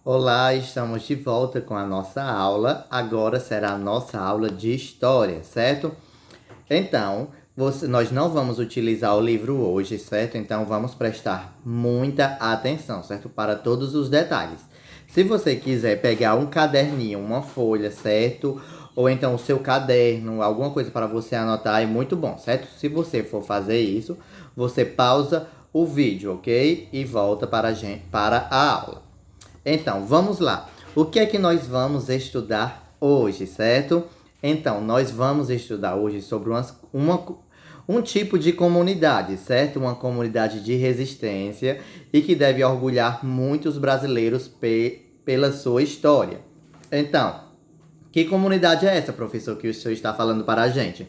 Olá, estamos de volta com a nossa aula. Agora será a nossa aula de história, certo? Então, nós não vamos utilizar o livro hoje, certo? Então, vamos prestar muita atenção, certo? Para todos os detalhes. Se você quiser pegar um caderninho, uma folha, certo? Ou então o seu caderno, alguma coisa para você anotar, é muito bom, certo? Se você for fazer isso, você pausa o vídeo, ok? E volta para a aula. Então, vamos lá. O que é que nós vamos estudar hoje, certo? Então, nós vamos estudar hoje sobre um tipo de comunidade, certo? Uma comunidade de resistência e que deve orgulhar muitos brasileiros pela sua história. Então, que comunidade é essa, professor, que o senhor está falando para a gente?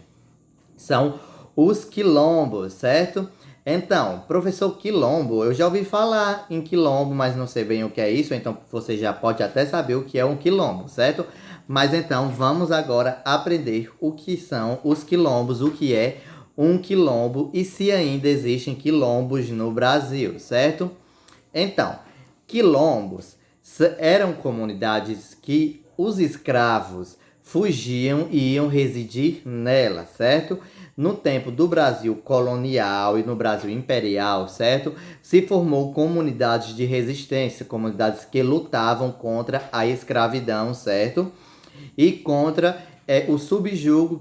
São os quilombos, certo? Então, professor quilombo, eu já ouvi falar em quilombo, mas não sei bem o que é isso, então você já pode até saber o que é um quilombo, certo? Mas então vamos agora aprender o que são os quilombos, o que é um quilombo e se ainda existem quilombos no Brasil, certo? Então, quilombos eram comunidades que os escravos fugiam e iam residir nela, certo? No tempo do Brasil colonial e no Brasil imperial, certo? Se formou comunidades de resistência, comunidades que lutavam contra a escravidão, certo? E contra o subjugo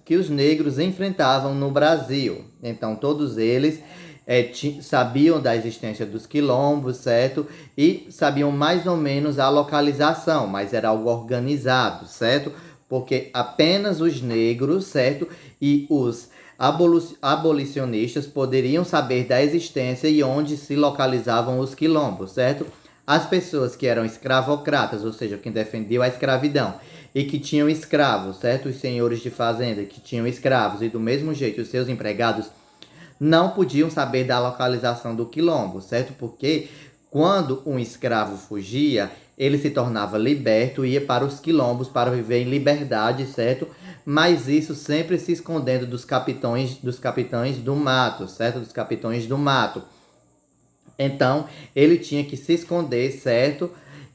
que os negros enfrentavam no Brasil. Então, todos eles sabiam da existência dos quilombos, certo? E sabiam mais ou menos a localização, mas era algo organizado, certo? Porque apenas os negros, certo? E os abolicionistas poderiam saber da existência e onde se localizavam os quilombos, certo? As pessoas que eram escravocratas, ou seja, quem defendiam a escravidão, e que tinham escravos, certo? Os senhores de fazenda que tinham escravos, e do mesmo jeito os seus empregados não podiam saber da localização do quilombo, certo? Porque quando um escravo fugia, ele se tornava liberto e ia para os quilombos para viver em liberdade, certo? Mas isso sempre se escondendo dos capitães do mato, certo? Dos capitães do mato. Então, ele tinha que se esconder, certo?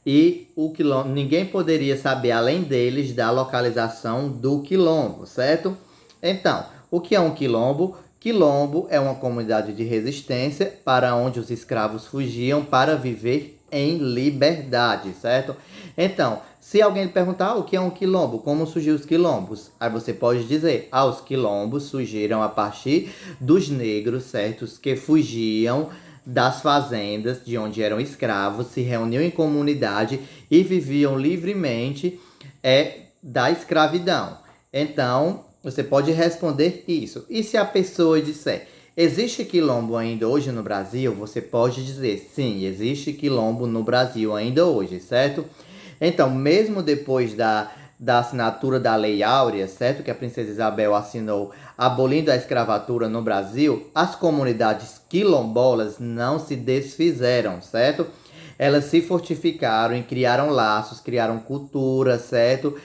E o quilombo, ninguém poderia saber além deles da localização do quilombo, certo? Então, o que é um quilombo? Quilombo é uma comunidade de resistência para onde os escravos fugiam para viver em liberdade, certo? Então, se alguém lhe perguntar o que é um quilombo, como surgiu os quilombos, aí você pode dizer, os quilombos surgiram a partir dos negros, certos, que fugiam das fazendas de onde eram escravos, se reuniam em comunidade e viviam livremente da escravidão. Então, você pode responder isso. E se a pessoa disser, existe quilombo ainda hoje no Brasil? Você pode dizer, sim, existe quilombo no Brasil ainda hoje, certo? Então, mesmo depois da assinatura da Lei Áurea, certo? Que a princesa Isabel assinou abolindo a escravatura no Brasil, as comunidades quilombolas não se desfizeram, certo? Elas se fortificaram e criaram laços, criaram cultura, certo?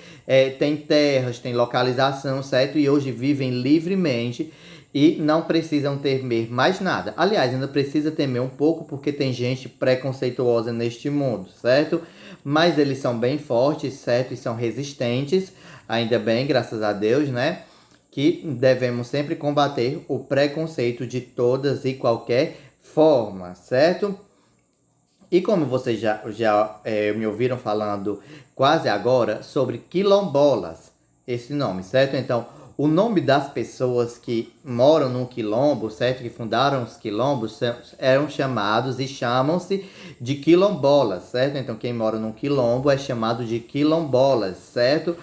Tem terras, tem localização, certo? E hoje vivem livremente e não precisam temer mais nada. Aliás, ainda precisa temer um pouco porque tem gente preconceituosa neste mundo, certo? Mas eles são bem fortes, certo? E são resistentes, ainda bem, graças a Deus, né? Que devemos sempre combater o preconceito de todas e qualquer forma, certo? E como vocês já me ouviram falando quase agora sobre quilombolas, esse nome, certo? Então, o nome das pessoas que moram no quilombo, certo? Que fundaram os quilombos, eram chamados e chamam-se de quilombolas, certo? Então, quem mora num quilombo é chamado de quilombolas, certo?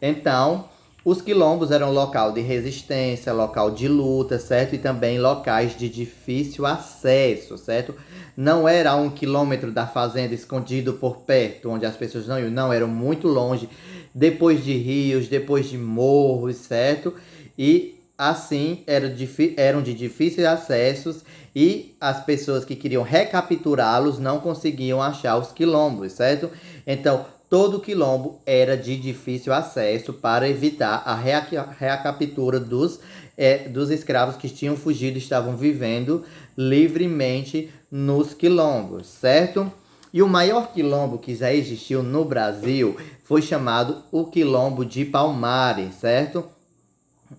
Então, os quilombos eram local de resistência, local de luta, certo? E também locais de difícil acesso, certo? Não era a 1 quilômetro da fazenda escondido por perto, onde as pessoas não iam, não, eram muito longe, depois de rios, depois de morros, certo? E assim eram de difíceis acessos e as pessoas que queriam recapturá-los não conseguiam achar os quilombos, certo? Então, todo quilombo era de difícil acesso para evitar a recaptura dos escravos que tinham fugido e estavam vivendo livremente nos quilombos, certo? E o maior quilombo que já existiu no Brasil foi chamado o Quilombo de Palmares, certo?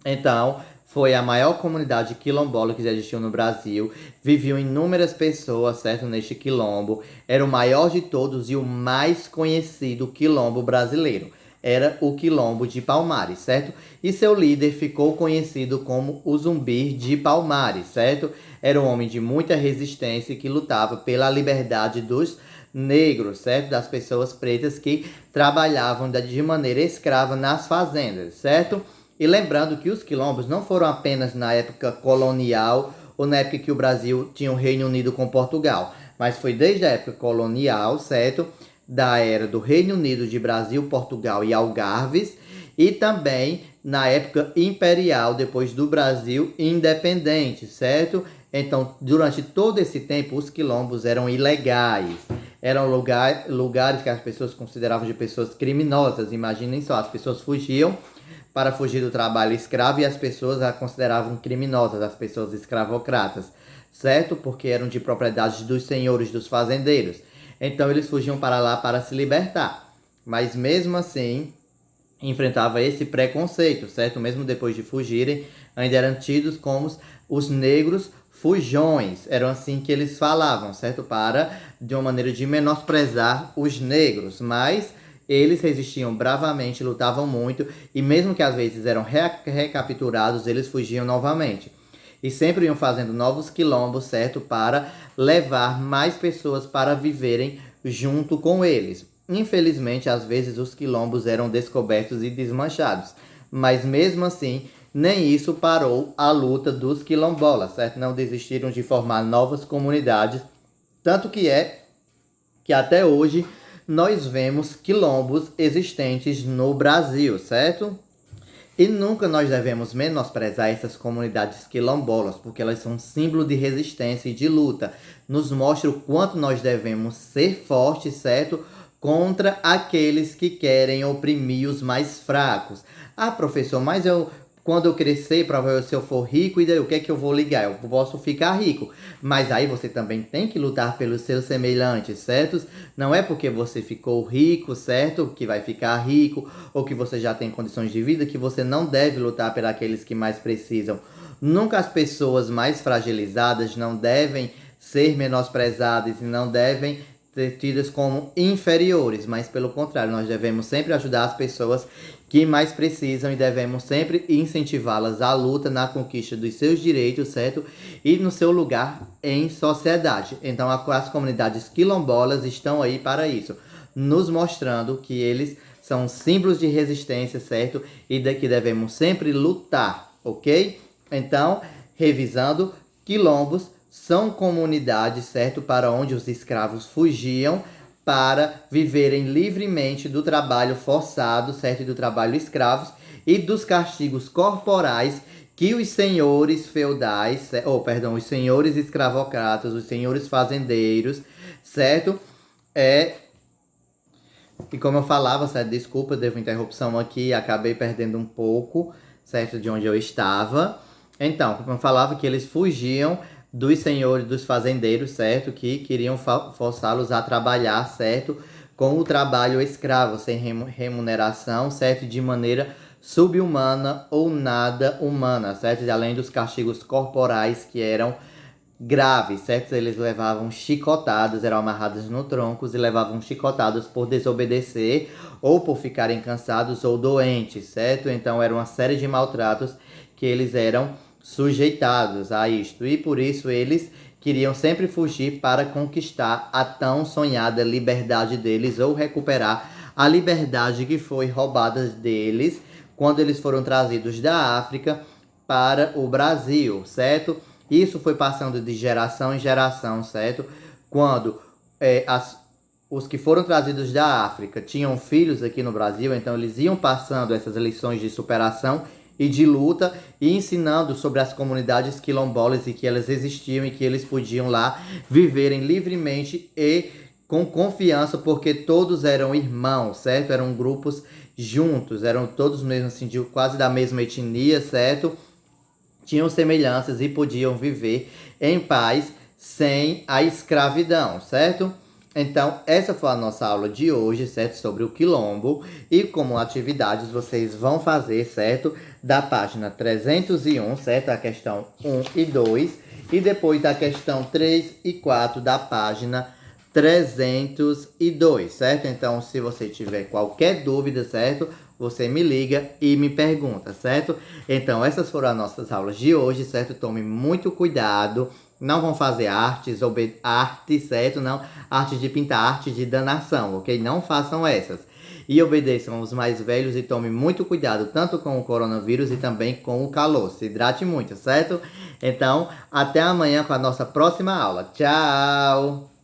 Então, foi a maior comunidade quilombola que já existiu no Brasil. Viviam inúmeras pessoas, certo, neste quilombo. Era o maior de todos e o mais conhecido quilombo brasileiro. Era o Quilombo de Palmares, certo? E seu líder ficou conhecido como o Zumbi de Palmares, certo? Era um homem de muita resistência que lutava pela liberdade dos negros, certo? Das pessoas pretas que trabalhavam de maneira escrava nas fazendas, certo? E lembrando que os quilombos não foram apenas na época colonial ou na época que o Brasil tinha o Reino Unido com Portugal, mas foi desde a época colonial, certo? Da era do Reino Unido de Brasil, Portugal e Algarves, e também na época imperial, depois do Brasil independente, certo? Então, durante todo esse tempo, os quilombos eram ilegais. Eram lugares que as pessoas consideravam de pessoas criminosas. Imaginem só, as pessoas fugiam para fugir do trabalho escravo e as pessoas a consideravam criminosas, as pessoas escravocratas, certo? Porque eram de propriedade dos senhores, dos fazendeiros. Então eles fugiam para lá para se libertar. Mas mesmo assim, enfrentava esse preconceito, certo? Mesmo depois de fugirem, ainda eram tidos como os negros fujões. Eram assim que eles falavam, certo? De uma maneira de menosprezar os negros. Mas eles resistiam bravamente, lutavam muito. E mesmo que às vezes eram recapturados, eles fugiam novamente. E sempre iam fazendo novos quilombos, certo? Para levar mais pessoas para viverem junto com eles. Infelizmente, às vezes os quilombos eram descobertos e desmanchados. Mas mesmo assim, nem isso parou a luta dos quilombolas, certo? Não desistiram de formar novas comunidades. Tanto que até hoje nós vemos quilombos existentes no Brasil, certo? E nunca nós devemos menosprezar essas comunidades quilombolas, porque elas são símbolo de resistência e de luta. Nos mostra o quanto nós devemos ser fortes, certo? Contra aqueles que querem oprimir os mais fracos. Ah, professor, mas quando eu crescer, se eu for rico, e daí o que é que eu vou ligar? Eu posso ficar rico. Mas aí você também tem que lutar pelos seus semelhantes, certo? Não é porque você ficou rico, certo? Que vai ficar rico, ou que você já tem condições de vida, que você não deve lutar por aqueles que mais precisam. Nunca as pessoas mais fragilizadas não devem ser menosprezadas e não devem ser tidas como inferiores, mas pelo contrário, nós devemos sempre ajudar as pessoas que mais precisam e devemos sempre incentivá-las à luta na conquista dos seus direitos, certo? E no seu lugar em sociedade. Então, as comunidades quilombolas estão aí para isso, nos mostrando que eles são símbolos de resistência, certo? E que devemos sempre lutar, ok? Então, revisando, quilombos são comunidades, certo? Para onde os escravos fugiam para viverem livremente do trabalho forçado, certo? E do trabalho escravos e dos castigos corporais que os senhores feudais, os senhores escravocratas, os senhores fazendeiros, certo? E como eu falava, certo? Desculpa, devo interrupção aqui, acabei perdendo um pouco, certo? De onde eu estava. Então, como eu falava, que eles fugiam dos senhores, dos fazendeiros, certo? Que queriam forçá-los a trabalhar, certo? Com o trabalho escravo, sem remuneração, certo? De maneira subhumana ou nada humana, certo? E além dos castigos corporais que eram graves, certo? Eles levavam chicotadas, eram amarrados no troncos e levavam chicotadas por desobedecer ou por ficarem cansados ou doentes, certo? Então era uma série de maltratos que eles eram sujeitados a isto. E por isso eles queriam sempre fugir para conquistar a tão sonhada liberdade deles ou recuperar a liberdade que foi roubada deles quando eles foram trazidos da África para o Brasil, certo? Isso foi passando de geração em geração, certo? Quando os que foram trazidos da África tinham filhos aqui no Brasil, então eles iam passando essas lições de superação e de luta e ensinando sobre as comunidades quilombolas e que elas existiam e que eles podiam lá viverem livremente e com confiança, porque todos eram irmãos, certo? Eram grupos juntos, eram todos mesmo assim, quase da mesma etnia, certo? Tinham semelhanças e podiam viver em paz sem a escravidão, certo? Então, essa foi a nossa aula de hoje, certo? Sobre o quilombo. E como atividades vocês vão fazer, certo? Da página 301, certo? A questão 1 e 2. E depois a questão 3 e 4 da página 302, certo? Então, se você tiver qualquer dúvida, certo? Você me liga e me pergunta, certo? Então, essas foram as nossas aulas de hoje, certo? Tome muito cuidado. Não vão fazer arte, certo? Não, arte de pintar, arte de danação, ok? Não façam essas. E obedeçam os mais velhos e tome muito cuidado, tanto com o coronavírus e também com o calor. Se hidrate muito, certo? Então, até amanhã com a nossa próxima aula. Tchau!